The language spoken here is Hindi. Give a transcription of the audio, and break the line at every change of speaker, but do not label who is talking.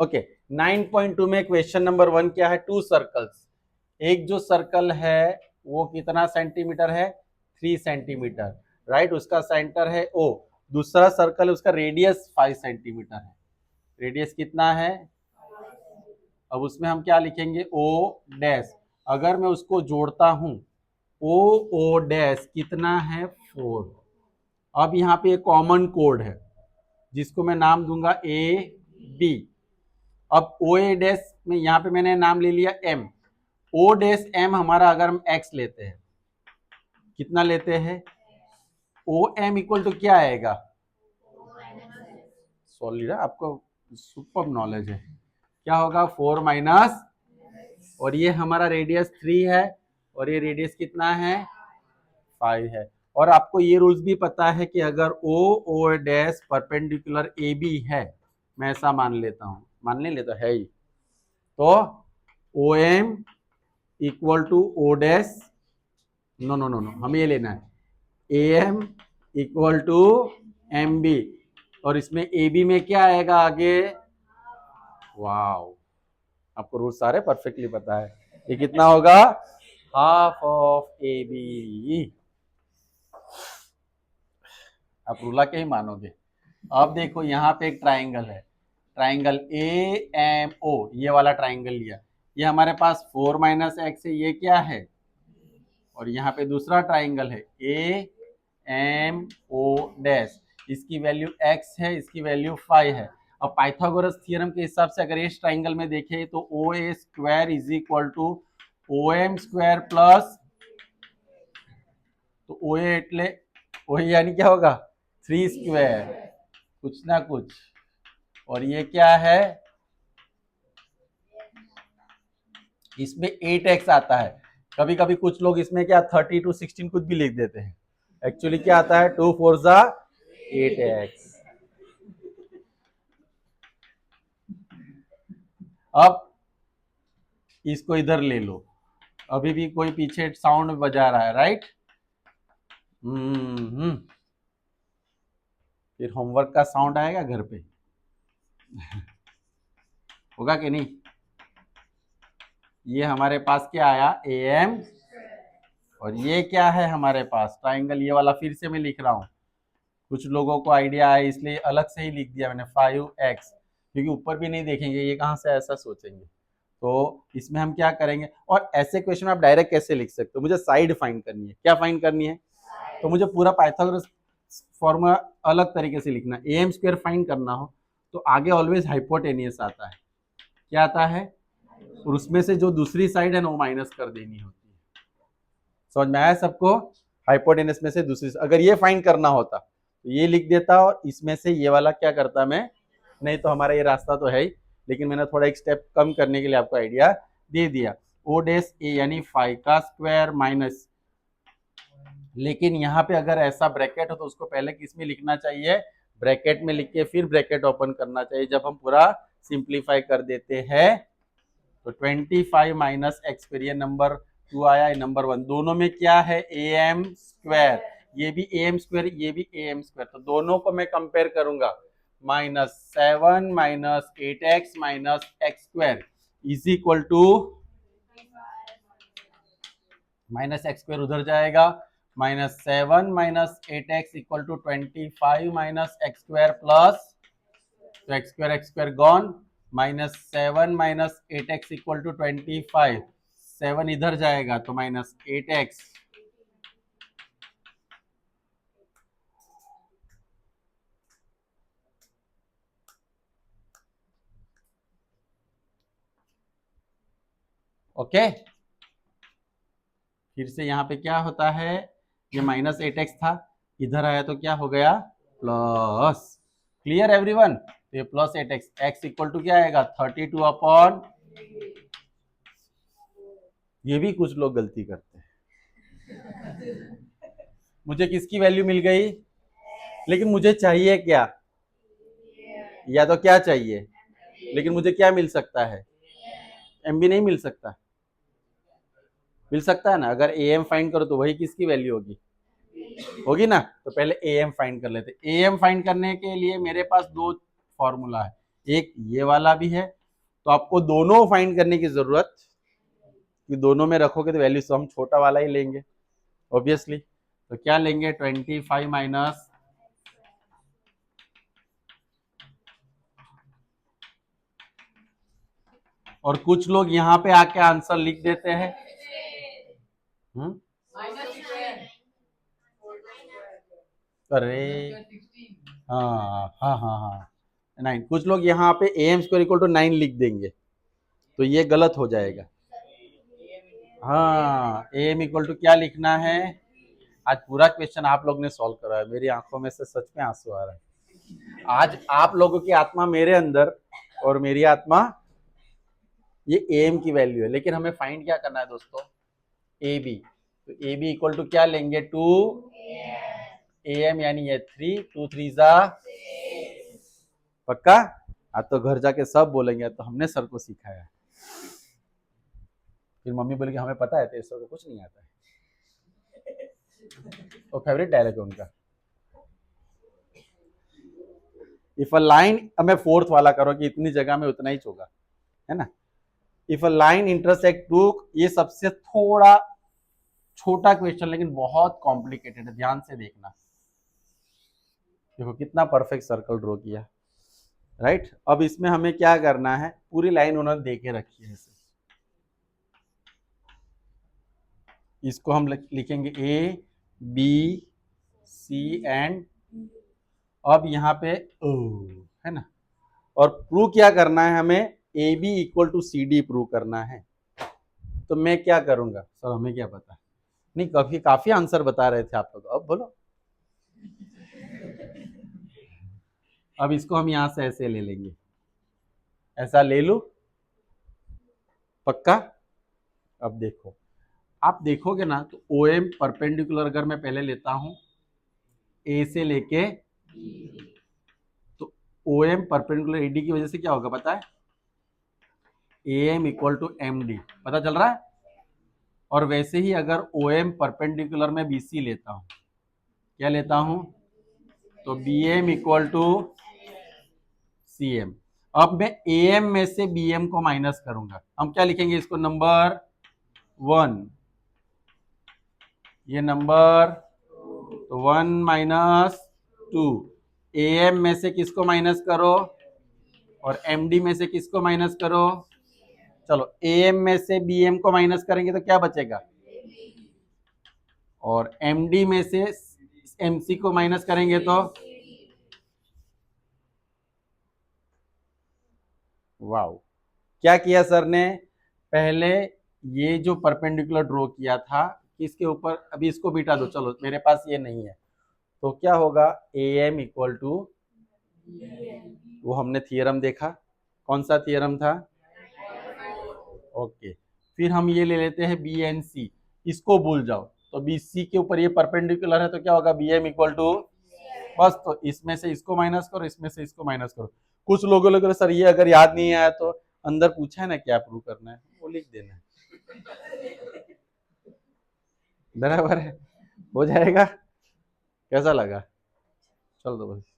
ओके 9.2 में क्वेश्चन नंबर 1 क्या है, 2 सर्कल्स। एक जो सर्कल है वो कितना सेंटीमीटर है, 3 सेंटीमीटर, राइट। उसका सेंटर है O। दूसरा सर्कल है, उसका रेडियस 5 सेंटीमीटर है। रेडियस कितना है, अब उसमें हम क्या लिखेंगे, O डैश। अगर मैं उसको जोड़ता हूं, O डैश कितना है, 4। अब यहाँ पे एक कॉमन कोड है जिसको मैं नाम दूंगा AB। अब ओ ए डैश में यहाँ पे मैंने नाम ले लिया M। O डैश M हमारा अगर हम X लेते हैं, कितना लेते हैं, ओ एम इक्वल टू क्या आएगा, सॉलिड, आपको सुपर नॉलेज है, क्या होगा 4 माइनस, और ये हमारा रेडियस 3 है और ये रेडियस कितना है 5 है। और आपको ये रूल्स भी पता है कि अगर O dash perpendicular A B है, मैं ऐसा मान लेता हूं, मान नहीं लेता है ही, तो O M equal to O dash, no no no no, हमें ये लेना है A M equal to M B, और इसमें ए बी में क्या आएगा आगे, वाओ, आपको रूल सारे परफेक्टली पता है। ये कितना होगा, हाफ ऑफ ए बी। आप रूला के ही मानोगे। अब देखो यहाँ पे एक ट्राइंगल है, ट्राइंगल ए एम ओ, ये वाला ट्राइंगल लिया, ये हमारे पास 4 माइनस एक्स है, ये क्या है, और यहाँ पे दूसरा ट्राइंगल है ए एम ओ डैश, इसकी वैल्यू x है, इसकी वैल्यू 5 है। अब पाइथागोरस थ्योरम के हिसाब से अगर इस ट्राइंगल में देखें तो O A square is equal to O M square plus, तो ओ ए एटले ओ यानी क्या होगा 3 स्क्वायर कुछ ना कुछ, और ये क्या है, इसमें 8x आता है। कभी कभी कुछ लोग इसमें क्या 30 to 16 कुछ भी लिख देते हैं, एक्चुअली क्या आता है 2 4 जा 8x। अब इसको इधर ले लो, अभी भी कोई पीछे साउंड बजा रहा है, राइट। फिर होमवर्क का साउंड आएगा घर पे होगा कि नहीं। ये हमारे पास क्या आया ए एम, और ये क्या है हमारे पास ट्राइंगल, ये वाला फिर से मैं लिख रहा हूं, कुछ लोगों को आइडिया आया इसलिए अलग से ही लिख दिया मैंने 5x, क्योंकि ऊपर भी नहीं देखेंगे ये कहां से ऐसा सोचेंगे। तो इसमें हम क्या करेंगे, और ऐसे क्वेश्चन आप डायरेक्ट कैसे लिख सकते हो, मुझे साइड फाइंड करनी है, क्या फाइंड करनी है, तो मुझे पूरा पाइथागोरस फॉर्मूला अलग तरीके से लिखना है। ए एम स्क्वायर फाइंड करना हो तो आगे ऑलवेज हाइपोटेनियस आता है, क्या आता है, और उसमें से जो दूसरी साइड है ना वो माइनस कर देनी होती है। समझ में आया सबको, हाइपोटेनियस में से दूसरी, अगर ये फाइंड करना होता तो ये लिख देता और इसमें से ये वाला क्या करता मैं, नहीं तो हमारा ये रास्ता तो है ही, लेकिन मैंने थोड़ा एक स्टेप कम करने के लिए आपको आइडिया दे दिया। ओ डैश ए यानी 5 का स्क्वायर माइनस, लेकिन यहाँ पे अगर ऐसा ब्रैकेट हो तो उसको पहले किस में लिखना चाहिए, ब्रैकेट में लिख के फिर ब्रैकेट ओपन करना चाहिए। जब हम पूरा सिंप्लीफाई कर देते हैं तो 25 माइनस एक्स, फिर ये नंबर 2 आया, ये नंबर 1, दोनों में क्या है ए एम स्क्वायर, ये भी ए एम स्क्वायर, ये भी ए एम स्क्वायर, तो दोनों को मैं कंपेयर करूंगा, -7 minus 8x minus X square is equal to, minus X square उधर जाएगा, -7 minus 8x equal to 25 minus X square plus, तो X square gone, -7 minus 8x equal to 25, 7 इधर जाएगा तो -8x, ओके। फिर से यहाँ पे क्या होता है, ये -8x था, इधर आया तो क्या हो गया प्लस, क्लियर एवरीवन, तो ये +8x, x इक्वल टू क्या आएगा 32 अपॉन, ये भी कुछ लोग गलती करते हैं, मुझे किसकी वैल्यू मिल गई, लेकिन मुझे चाहिए क्या, या तो क्या चाहिए, लेकिन मुझे क्या मिल सकता है, एम भी नहीं मिल सकता, मिल सकता है ना, अगर ए एम फाइंड करो तो वही किसकी वैल्यू होगी, ना। तो पहले ए एम फाइंड कर लेते, ए एम फाइंड करने के लिए मेरे पास दो फॉर्मूला है, एक ये वाला भी है। तो आपको दोनों फाइंड करने की जरूरत, कि दोनों में रखोगे तो वैल्यू से हम छोटा वाला ही लेंगे ऑब्वियसली। तो क्या लेंगे 25 माइनस, और कुछ लोग यहाँ पे आके आंसर लिख देते हैं। अरे हाँ हाँ हाँ हाँ 9, कुछ लोग यहाँ पे am स्क्वायर इक्वल टू 9 लिख देंगे, तो ये गलत हो जाएगा। हाँ am इक्वल टू क्या लिखना है। आज पूरा क्वेश्चन आप लोग ने सॉल्व करा है, मेरी आंखों में से सच में आंसू आ रहा है। आज आप लोगों की आत्मा मेरे अंदर और मेरी आत्मा, ये एम की वैल्यू है, लेकिन हमें फाइंड क्या करना है दोस्तों, ए बी। तो ए बी इक्वल टू क्या लेंगे 2 am, यानी ये 3, 2 3 जा, पक्का। आज तो घर जाके सब बोलेंगे तो हमने सर को सिखाया। फिर मम्मी बोलेगी हमें पता है तेरे सर को कुछ नहीं आता है। वो फेवरेट डायलॉग है उनका। इफ अ लाइन, अब मैं फोर्थ वाला करो कि इतनी जगह में उतना ही होगा, है ना। If a line intersect two, ये सबसे थोड़ा छोटा क्वेश्चन लेकिन बहुत कॉम्प्लिकेटेड है, ध्यान से देखना। देखो कितना परफेक्ट सर्कल ड्रॉ किया, राइट। अब इसमें हमें क्या करना है, पूरी लाइन उन्होंने दे के रखी है ऐसे, इसको हम लिखेंगे ए बी सी एंड, अब यहाँ पे ओ, है ना। और प्रूव क्या करना है हमें, A B equal to C D prove करना है। तो मैं क्या करूंगा सर, हमें क्या पता, नहीं काफी आंसर बता रहे थे आप लोग, अब बोलो। अब इसको हम यहां से ऐसे ले लेंगे, ऐसा ले लो, पक्का। अब देखो, आप देखोगे ना तो ओ एम परपेंडिकुलर अगर मैं पहले लेता हूं ए से लेके, तो ओ एम परपेंडिकुलर एडी की वजह से क्या होगा पता है, A M equal to M D, पता चल रहा है। और वैसे ही अगर ओ एम परपेंडिकुलर में बी सी लेता हूं, क्या लेता हूं, तो B M equal to C M. अब मैं ए एम में से बी एम को माइनस करूंगा, हम क्या लिखेंगे इसको, नंबर 1, ये नंबर 1 माइनस 2, ए एम में से किसको माइनस करो, और एम डी में से किसको माइनस करो। चलो ए एम में से बी एम को माइनस करेंगे तो क्या बचेगा, और एम डी में से एम सी को माइनस करेंगे तो, वाओ, क्या किया सर ने, पहले ये जो परपेंडिकुलर ड्रॉ किया था इसके ऊपर, अभी इसको बिठा दो, चलो मेरे पास ये नहीं है, तो क्या होगा, ए एम इक्वल टू, वो हमने थियरम देखा, कौन सा थियरम था, ओके। फिर हम ये ले लेते हैं बी एन सी, इसको भूल जाओ, तो बी सी के ऊपर ये परपेंडिकुलर है तो क्या होगा, बी एम इक्वल टू, बस तो इसमें से इसको माइनस करो, इसमें से इसको माइनस करो। कुछ लोगों लोग सर ये अगर याद नहीं आया तो अंदर पूछा है ना क्या प्रूव करना है, वो लिख देना है, बराबर है, हो जाएगा। कैसा लगा, चल दो बस।